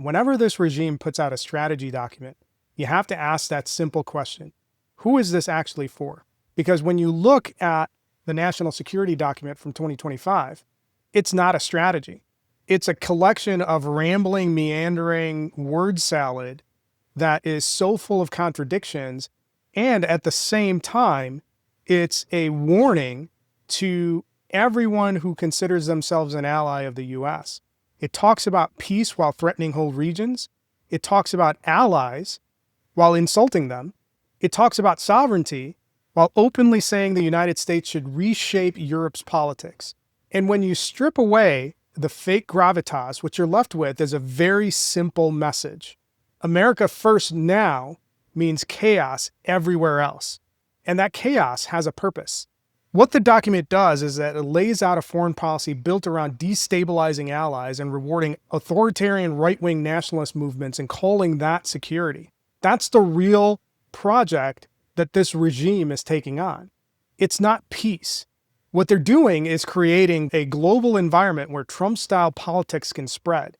Whenever this regime puts out a strategy document, you have to ask that simple question. Who is this actually for? Because when you look at the national security document from 2025, it's not a strategy. It's a collection of rambling, meandering word salad that is so full of contradictions. And at the same time, it's a warning to everyone who considers themselves an ally of the US. It talks about peace while threatening whole regions. It talks about allies while insulting them. It talks about sovereignty while openly saying the United States should reshape Europe's politics. And when you strip away the fake gravitas, what you're left with is a very simple message. America first now means chaos everywhere else. And that chaos has a purpose. What the document does is that it lays out a foreign policy built around destabilizing allies and rewarding authoritarian right-wing nationalist movements and calling that security. That's the real project that this regime is taking on. It's not peace. What they're doing is creating a global environment where Trump-style politics can spread.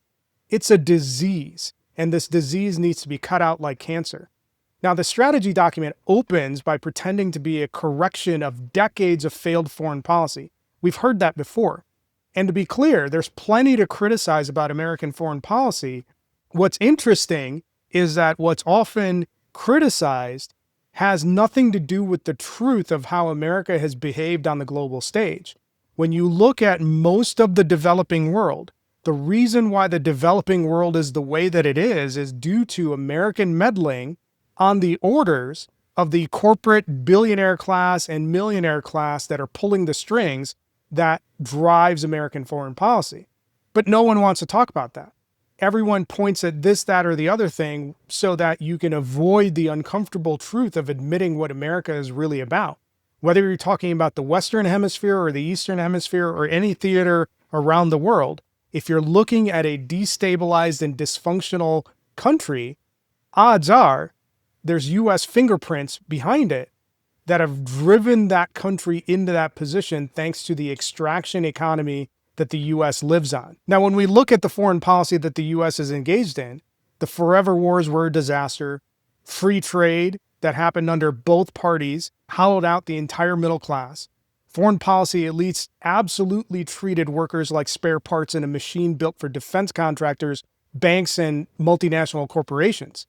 It's a disease, and this disease needs to be cut out like cancer. Now, the strategy document opens by pretending to be a correction of decades of failed foreign policy. We've heard that before. And to be clear, there's plenty to criticize about American foreign policy. What's interesting is that what's often criticized has nothing to do with the truth of how America has behaved on the global stage. When you look at most of the developing world, the reason why the developing world is the way that it is due to American meddling on the orders of the corporate billionaire class and millionaire class that are pulling the strings that drives American foreign policy. But no one wants to talk about that. Everyone points at this, that, or the other thing so that you can avoid the uncomfortable truth of admitting what America is really about. Whether you're talking about the Western Hemisphere or the Eastern Hemisphere or any theater around the world, if you're looking at a destabilized and dysfunctional country, odds are there's U.S. fingerprints behind it that have driven that country into that position thanks to the extraction economy that the U.S. lives on. Now, when we look at the foreign policy that the U.S. is engaged in, the forever wars were a disaster. Free trade that happened under both parties hollowed out the entire middle class. Foreign policy elites absolutely treated workers like spare parts in a machine built for defense contractors, banks, and multinational corporations.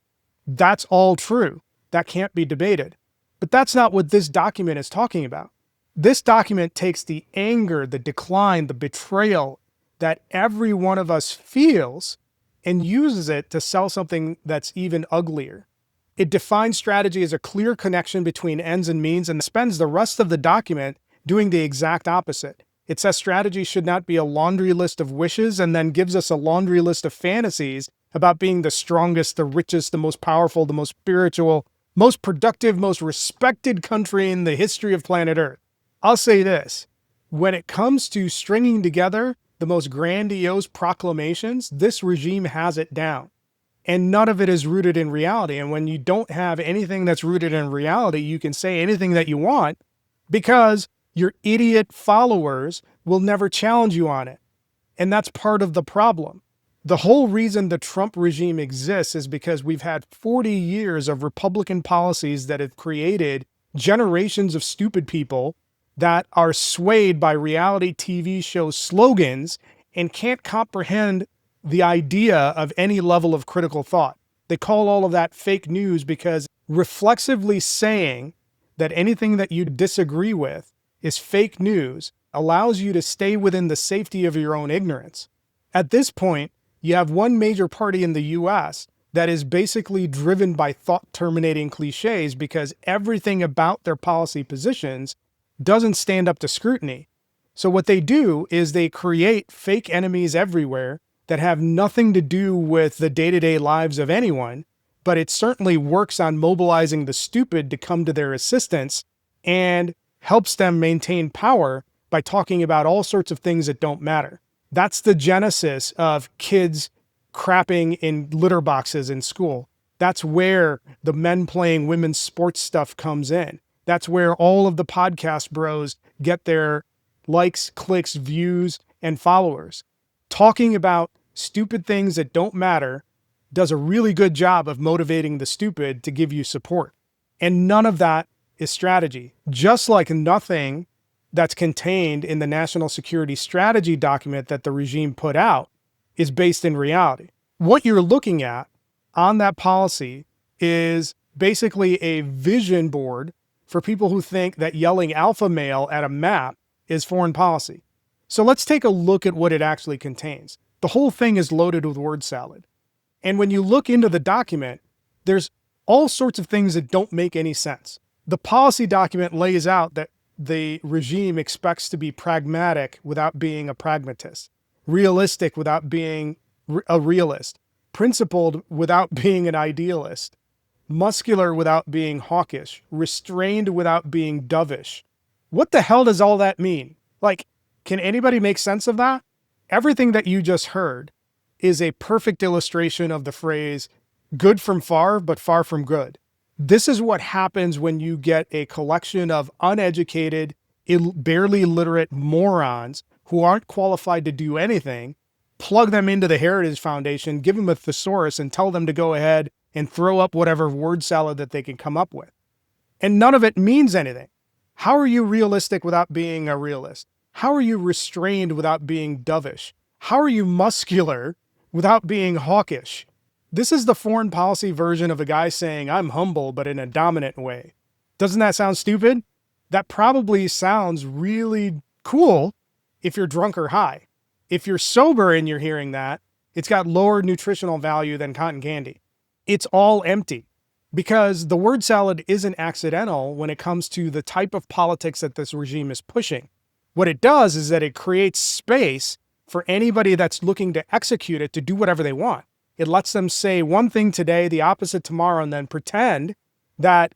That's all true. That can't be debated. But that's not what this document is talking about. This document takes the anger, the decline, the betrayal that every one of us feels and uses it to sell something that's even uglier. It defines strategy as a clear connection between ends and means and spends the rest of the document doing the exact opposite. It says strategy should not be a laundry list of wishes and then gives us a laundry list of fantasies about being the strongest, the richest, the most powerful, the most spiritual, most productive, most respected country in the history of planet Earth. I'll say this, when it comes to stringing together the most grandiose proclamations, this regime has it down. And none of it is rooted in reality. And when you don't have anything that's rooted in reality, you can say anything that you want because your idiot followers will never challenge you on it. And that's part of the problem. The whole reason the Trump regime exists is because we've had 40 years of Republican policies that have created generations of stupid people that are swayed by reality TV show slogans and can't comprehend the idea of any level of critical thought. They call all of that fake news because reflexively saying that anything that you disagree with is fake news allows you to stay within the safety of your own ignorance. At this point, you have one major party in the US that is basically driven by thought-terminating cliches because everything about their policy positions doesn't stand up to scrutiny. So what they do is they create fake enemies everywhere that have nothing to do with the day-to-day lives of anyone, but it certainly works on mobilizing the stupid to come to their assistance and helps them maintain power by talking about all sorts of things that don't matter. That's the genesis of kids crapping in litter boxes in school. That's where the men playing women's sports stuff comes in. That's where all of the podcast bros get their likes, clicks, views, and followers. Talking about stupid things that don't matter does a really good job of motivating the stupid to give you support. And none of that is strategy. Just like nothing that's contained in the national security strategy document that the regime put out is based in reality. What you're looking at on that policy is basically a vision board for people who think that yelling alpha male at a map is foreign policy. So let's take a look at what it actually contains. The whole thing is loaded with word salad. And when you look into the document, there's all sorts of things that don't make any sense. The policy document lays out that the regime expects to be pragmatic without being a pragmatist, realistic without being a realist, principled without being an idealist, muscular without being hawkish, restrained without being dovish. What the hell does all that mean? Like, can anybody make sense of that? Everything that you just heard is a perfect illustration of the phrase, good from far, but far from good. This is what happens when you get a collection of uneducated, barely literate morons who aren't qualified to do anything, plug them into the Heritage Foundation, give them a thesaurus, and tell them to go ahead and throw up whatever word salad that they can come up with. And none of it means anything. How are you realistic without being a realist? How are you restrained without being dovish? How are you muscular without being hawkish? This is the foreign policy version of a guy saying, I'm humble, but in a dominant way. Doesn't that sound stupid? That probably sounds really cool if you're drunk or high. If you're sober and you're hearing that, it's got lower nutritional value than cotton candy. It's all empty because the word salad isn't accidental when it comes to the type of politics that this regime is pushing. What it does is that it creates space for anybody that's looking to execute it to do whatever they want. It lets them say one thing today, the opposite tomorrow, and then pretend that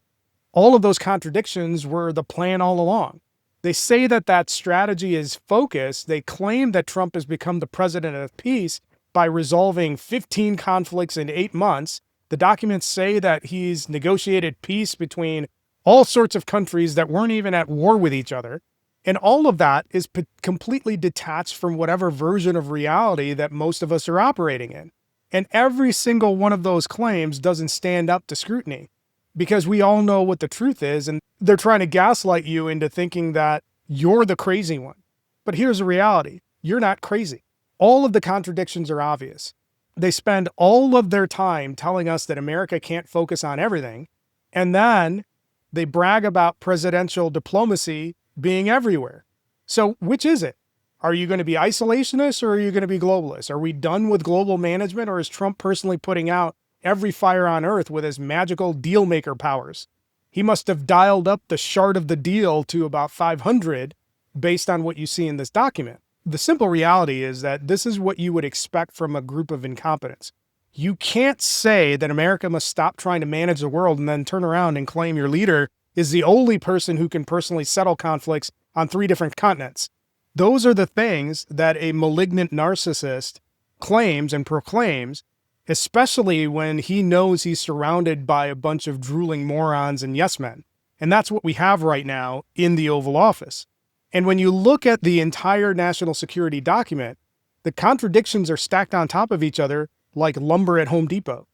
all of those contradictions were the plan all along. They say that that strategy is focused. They claim that Trump has become the president of peace by resolving 15 conflicts in 8 months. The documents say that he's negotiated peace between all sorts of countries that weren't even at war with each other. And all of that is completely detached from whatever version of reality that most of us are operating in. And every single one of those claims doesn't stand up to scrutiny because we all know what the truth is. And they're trying to gaslight you into thinking that you're the crazy one. But here's the reality. You're not crazy. All of the contradictions are obvious. They spend all of their time telling us that America can't focus on everything. And then they brag about presidential diplomacy being everywhere. So which is it? Are you going to be isolationist or are you going to be globalist? Are we done with global management or is Trump personally putting out every fire on earth with his magical deal maker powers? He must have dialed up the shard of the deal to about 500 based on what you see in this document. The simple reality is that this is what you would expect from a group of incompetents. You can't say that America must stop trying to manage the world and then turn around and claim your leader is the only person who can personally settle conflicts on 3 different continents. Those are the things that a malignant narcissist claims and proclaims, especially when he knows he's surrounded by a bunch of drooling morons and yes men. And that's what we have right now in the Oval Office. And when you look at the entire national security document, the contradictions are stacked on top of each other like lumber at Home Depot.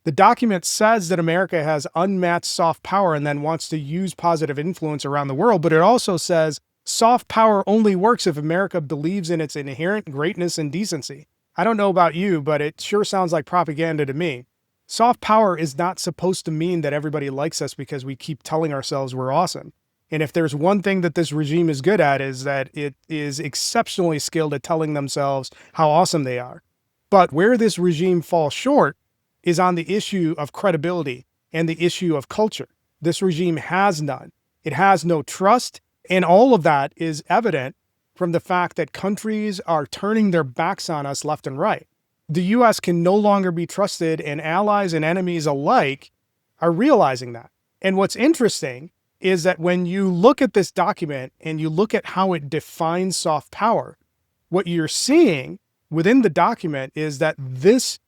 The document says that America has unmatched soft power and then wants to use positive influence around the world, but it also says soft power only works if America believes in its inherent greatness and decency. I don't know about you, but it sure sounds like propaganda to me. Soft power is not supposed to mean that everybody likes us because we keep telling ourselves we're awesome. And if there's one thing that this regime is good at is that it is exceptionally skilled at telling themselves how awesome they are. But where this regime falls short is on the issue of credibility and the issue of culture. This regime has none. It has no trust. And all of that is evident from the fact that countries are turning their backs on us left and right. The U.S. can no longer be trusted, and allies and enemies alike are realizing that. And what's interesting is that when you look at this document and you look at how it defines soft power, what you're seeing within the document is that this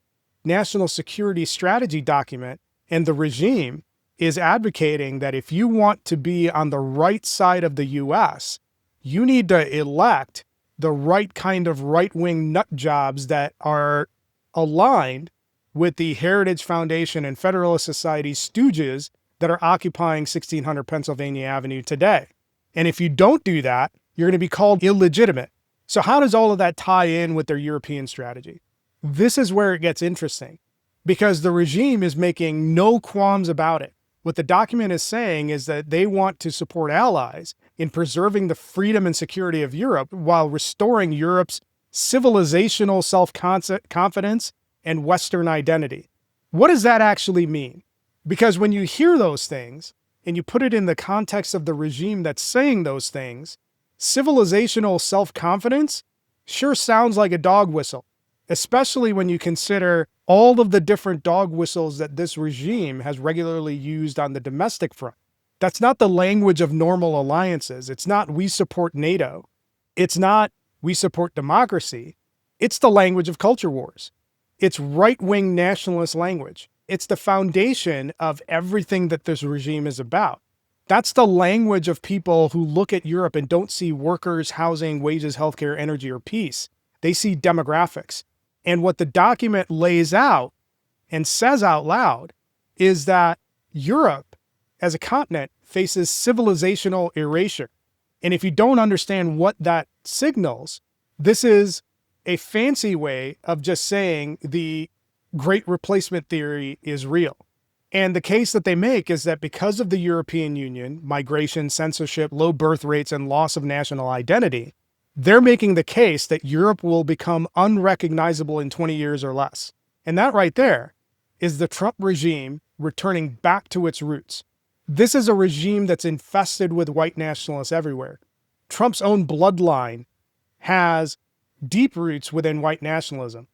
national security strategy document and the regime is advocating that if you want to be on the right side of the U.S., you need to elect the right kind of right-wing nut jobs that are aligned with the Heritage Foundation and Federalist Society stooges that are occupying 1600 Pennsylvania Avenue today. And if you don't do that, you're going to be called illegitimate. So how does all of that tie in with their European strategy? This is where it gets interesting, because the regime is making no qualms about it. What the document is saying is that they want to support allies in preserving the freedom and security of Europe while restoring Europe's civilizational self-confidence and Western identity. What does that actually mean? Because when you hear those things and you put it in the context of the regime that's saying those things, civilizational self-confidence sure sounds like a dog whistle, especially when you consider all of the different dog whistles that this regime has regularly used on the domestic front. That's not the language of normal alliances. It's not "we support NATO." It's not "we support democracy." It's the language of culture wars. It's right-wing nationalist language. It's the foundation of everything that this regime is about. That's the language of people who look at Europe and don't see workers, housing, wages, healthcare, energy, or peace. They see demographics. And what the document lays out and says out loud is that Europe as a continent faces civilizational erasure. And if you don't understand what that signals, this is a fancy way of just saying the Great Replacement theory is real. And the case that they make is that because of the European Union, migration, censorship, low birth rates, and loss of national identity, they're making the case that Europe will become unrecognizable in 20 years or less. And that right there is the Trump regime returning back to its roots. This is a regime that's infested with white nationalists everywhere. Trump's own bloodline has deep roots within white nationalism.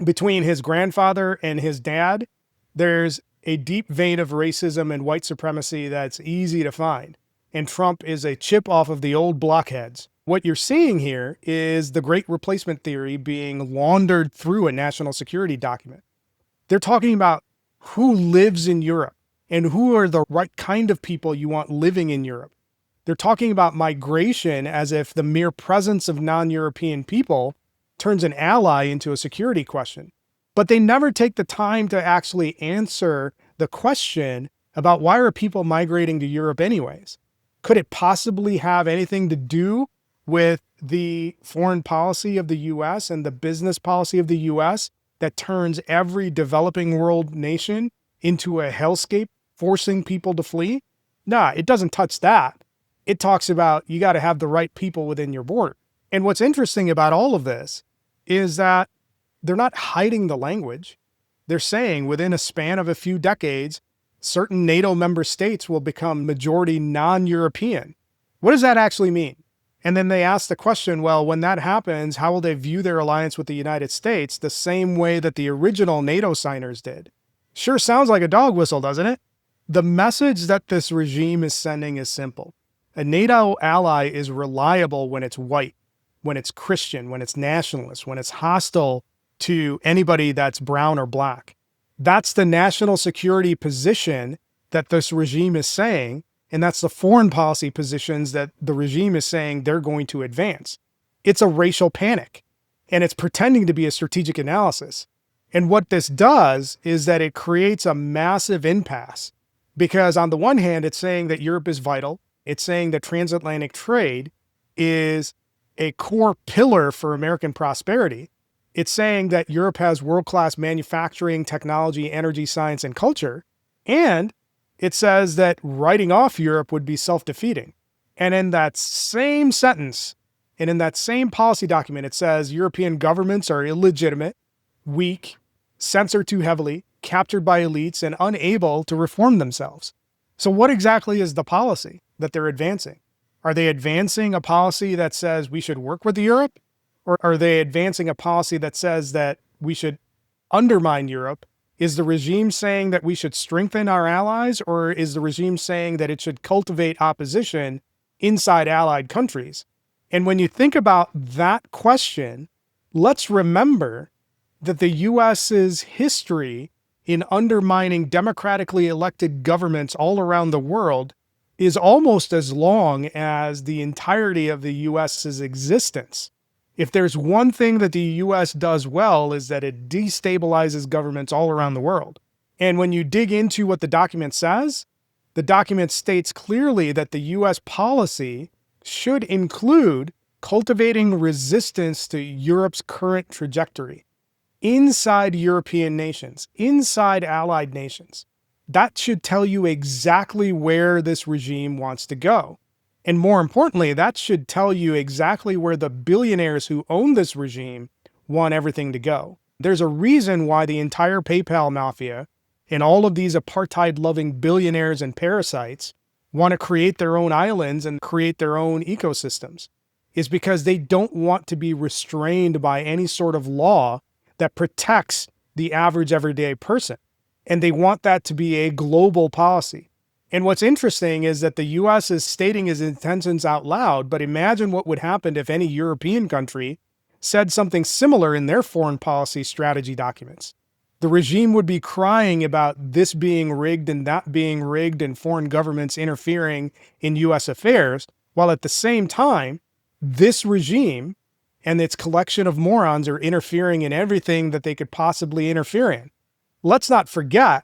Between his grandfather and his dad, there's a deep vein of racism and white supremacy that's easy to find. And Trump is a chip off of the old blockheads. What you're seeing here is the Great Replacement theory being laundered through a national security document. They're talking about who lives in Europe and who are the right kind of people you want living in Europe. They're talking about migration as if the mere presence of non-European people turns an ally into a security question. But they never take the time to actually answer the question about why are people migrating to Europe anyways? Could it possibly have anything to do with the foreign policy of the US and the business policy of the US that turns every developing world nation into a hellscape, forcing people to flee? Nah, it doesn't touch that. It talks about you got to have the right people within your border. And what's interesting about all of this is that they're not hiding the language. They're saying within a span of a few decades, certain NATO member states will become majority non-European. What does that actually mean? And then they ask the question, well, when that happens, how will they view their alliance with the United States the same way that the original NATO signers did? Sure sounds like a dog whistle, doesn't it? The message that this regime is sending is simple. A NATO ally is reliable when it's white, when it's Christian, when it's nationalist, when it's hostile to anybody that's brown or black. That's the national security position that this regime is saying, and that's the foreign policy positions that the regime is saying they're going to advance. It's a racial panic, and it's pretending to be a strategic analysis. And what this does is that it creates a massive impasse, because on the one hand, it's saying that Europe is vital. It's saying that transatlantic trade is a core pillar for American prosperity. It's saying that Europe has world-class manufacturing, technology, energy, science, and culture. And it says that writing off Europe would be self-defeating. And in that same sentence, and in that same policy document, it says European governments are illegitimate, weak, censor too heavily, captured by elites, and unable to reform themselves. So what exactly is the policy that they're advancing? Are they advancing a policy that says we should work with Europe? Or are they advancing a policy that says that we should undermine Europe? Is the regime saying that we should strengthen our allies? Or is the regime saying that it should cultivate opposition inside allied countries? And when you think about that question, let's remember that the US's history in undermining democratically elected governments all around the world is almost as long as the entirety of the US's existence. If there's one thing that the US does well is that it destabilizes governments all around the world. And when you dig into what the document says, the document states clearly that the US policy should include cultivating resistance to Europe's current trajectory inside European nations, inside allied nations. That should tell you exactly where this regime wants to go. And more importantly, that should tell you exactly where the billionaires who own this regime want everything to go. There's a reason why the entire PayPal mafia and all of these apartheid-loving billionaires and parasites want to create their own islands and create their own ecosystems, is because they don't want to be restrained by any sort of law that protects the average everyday person. And they want that to be a global policy. And what's interesting is that the US is stating its intentions out loud, but imagine what would happen if any European country said something similar in their foreign policy strategy documents. The regime would be crying about this being rigged and that being rigged and foreign governments interfering in US affairs, while at the same time, this regime and its collection of morons are interfering in everything that they could possibly interfere in. Let's not forget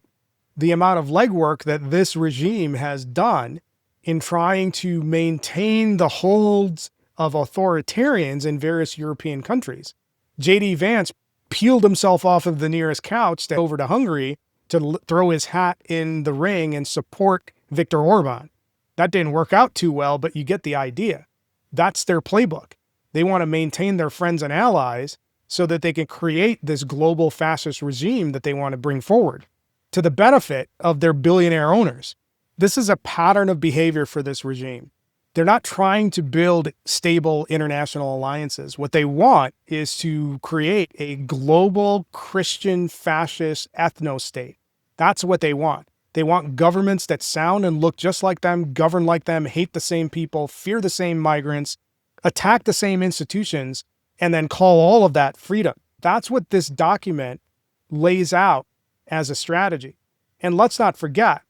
the amount of legwork that this regime has done in trying to maintain the holds of authoritarians in various European countries. J.D. Vance peeled himself off of the nearest couch over to Hungary to throw his hat in the ring and support Viktor Orbán. That didn't work out too well, but you get the idea. That's their playbook. They want to maintain their friends and allies so that they can create this global fascist regime that they want to bring forward to the benefit of their billionaire owners. This is a pattern of behavior for this regime. They're not trying to build stable international alliances. What they want is to create a global Christian fascist ethno-state. That's what they want. They want governments that sound and look just like them, govern like them, hate the same people, fear the same migrants, attack the same institutions, and then call all of that freedom. That's what this document lays out as a strategy. And let's not forget,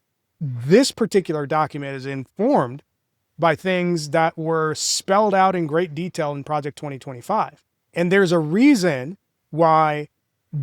this particular document is informed by things that were spelled out in great detail in Project 2025. And there's a reason why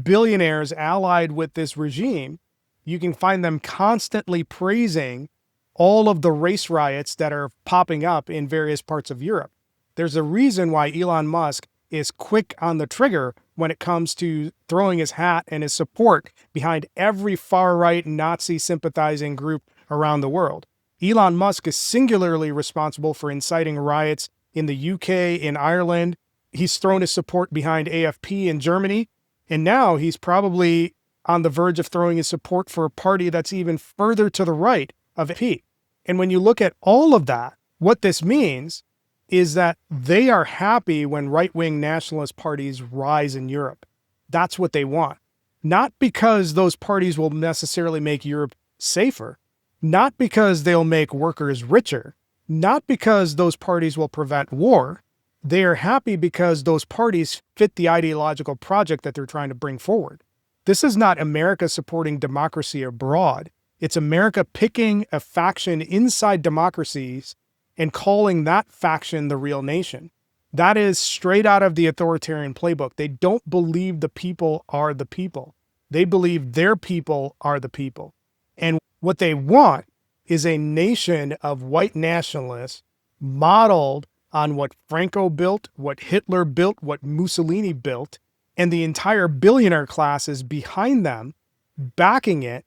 billionaires allied with this regime, you can find them constantly praising all of the race riots that are popping up in various parts of Europe. There's a reason why Elon Musk is quick on the trigger when it comes to throwing his hat and his support behind every far-right Nazi sympathizing group around the world. Elon Musk is singularly responsible for inciting riots in the UK, in Ireland. He's thrown his support behind AFP in Germany. And now he's probably on the verge of throwing his support for a party that's even further to the right of AFP. And when you look at all of that, what this means is that they are happy when right-wing nationalist parties rise in Europe. That's what they want. Not because those parties will necessarily make Europe safer, not because they'll make workers richer, not because those parties will prevent war. They are happy because those parties fit the ideological project that they're trying to bring forward. This is not America supporting democracy abroad. It's America picking a faction inside democracies and calling that faction the real nation. That is straight out of the authoritarian playbook. They don't believe the people are the people. They believe their people are the people. And what they want is a nation of white nationalists modeled on what Franco built, what Hitler built, what Mussolini built, and the entire billionaire class is behind them, backing it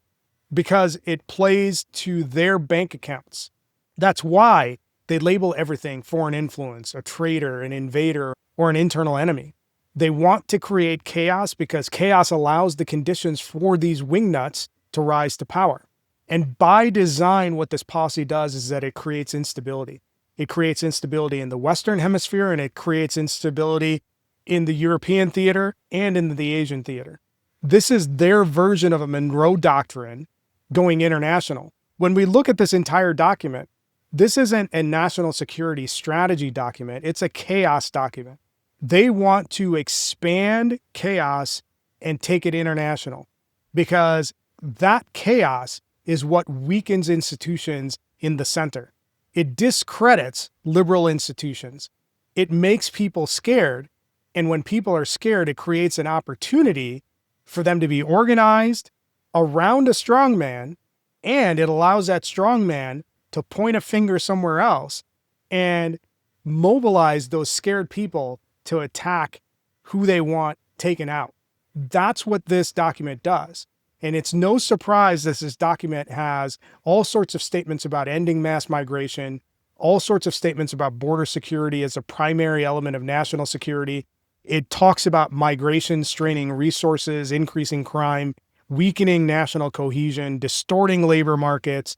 because it plays to their bank accounts. That's why they label everything foreign influence, a traitor, an invader, or an internal enemy. They want to create chaos because chaos allows the conditions for these wingnuts to rise to power. And by design, what this policy does is that it creates instability. It creates instability in the Western Hemisphere, and it creates instability in the European theater and in the Asian theater. This is their version of a Monroe Doctrine going international. When we look at this entire document, this isn't a national security strategy document. It's a chaos document. They want to expand chaos and take it international because that chaos is what weakens institutions in the center. It discredits liberal institutions. It makes people scared And when people are scared, it creates an opportunity for them to be organized around a strongman, and it allows that strongman to point a finger somewhere else and mobilize those scared people to attack who they want taken out. That's what this document does. And it's no surprise that this document has all sorts of statements about ending mass migration, all sorts of statements about border security as a primary element of national security. It talks about migration straining resources, increasing crime, weakening national cohesion, distorting labor markets,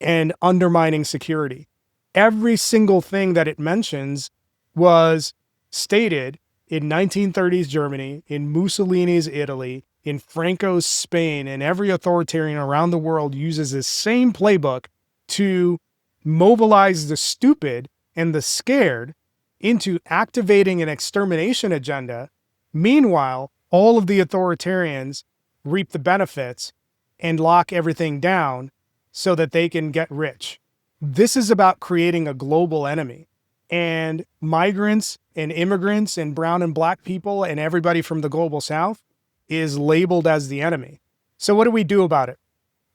and undermining security. Every single thing that it mentions was stated in 1930s Germany, in Mussolini's Italy, in Franco's Spain, and every authoritarian around the world uses this same playbook to mobilize the stupid and the scared into activating an extermination agenda. Meanwhile, all of the authoritarians reap the benefits and lock everything down so that they can get rich. This is about creating a global enemy. And migrants and immigrants and brown and black people and everybody from the global south is labeled as the enemy. So what do we do about it?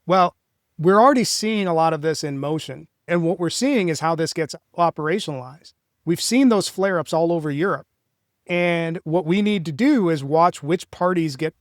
Well, we're already seeing a lot of this in motion. And what we're seeing is how this gets operationalized. We've seen those flare-ups all over Europe. And what we need to do is watch which parties get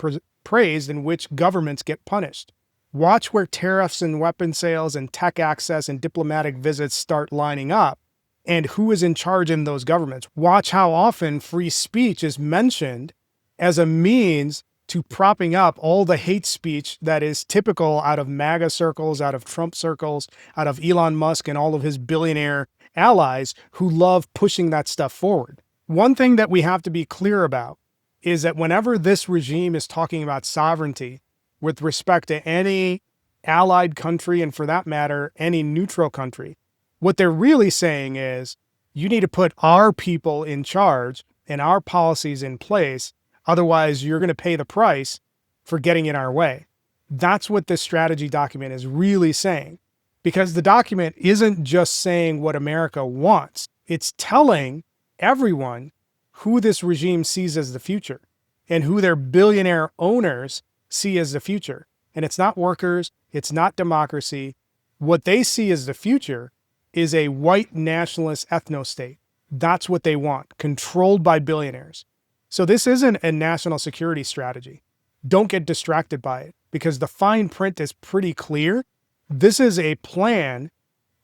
praised and which governments get punished. Watch where tariffs and weapon sales and tech access and diplomatic visits start lining up and who is in charge in those governments. Watch how often free speech is mentioned as a means to propping up all the hate speech that is typical out of MAGA circles, out of Trump circles, out of Elon Musk and all of his billionaire allies who love pushing that stuff forward. One thing that we have to be clear about is that whenever this regime is talking about sovereignty with respect to any allied country, and for that matter, any neutral country, what they're really saying is, you need to put our people in charge and our policies in place. Otherwise, you're going to pay the price for getting in our way. That's what this strategy document is really saying. Because the document isn't just saying what America wants. It's telling everyone who this regime sees as the future and who their billionaire owners see as the future. And it's not workers. It's not democracy. What they see as the future is a white nationalist ethno-state. That's what they want, controlled by billionaires. So this isn't a national security strategy. Don't get distracted by it because the fine print is pretty clear. This is a plan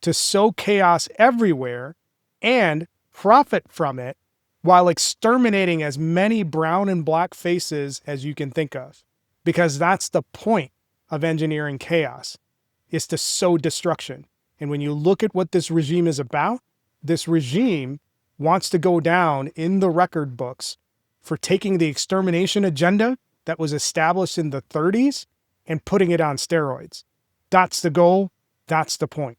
to sow chaos everywhere and profit from it while exterminating as many brown and black faces as you can think of. Because that's the point of engineering chaos, is to sow destruction. And when you look at what this regime is about, this regime wants to go down in the record books for taking the extermination agenda that was established in the 30s and putting it on steroids. That's the goal. That's the point.